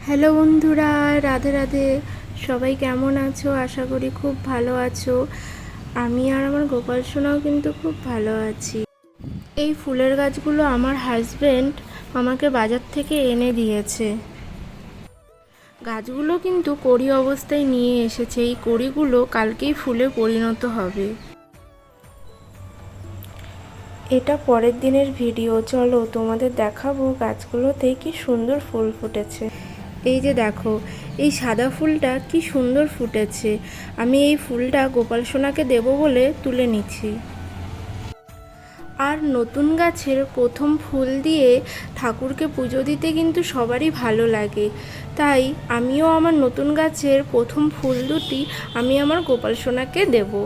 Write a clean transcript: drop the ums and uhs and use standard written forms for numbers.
Hello বন্ধুরা, রাধে রাধে। সবাই কেমন আছো? আশা করি খুব ভালো আছো। আমি আর আমার গোপাল সোনাও কিন্তু খুব ভালো আছি। এই ফুলের গাছগুলো আমার হাজবেন্ড আমাকে বাজার থেকে এনে দিয়েছে। গাছগুলো কিন্তু কড়ি অবস্থায় নিয়ে এসেছে। এই কড়িগুলো কালকেই ফুলে পরিণত হবে। এটা পরের দিনের ভিডিও। চলো তোমাদের দেখাবো গাছগুলোতে কি সুন্দর ফুল ফুটেছে। এই যে দেখো, এই সাদা ফুলটা কি সুন্দর ফুটেছে। আমি এই ফুলটা গোপাল সোনাকে দেবো বলে তুলে নিচ্ছি। আর নতুন গাছের প্রথম ফুল দিয়ে ঠাকুরকে পুজো দিতে কিন্তু সবারই ভালো লাগে। তাই আমিও আমার নতুন গাছের প্রথম ফুল দুটি আমি আমার গোপাল সোনাকে দেবো।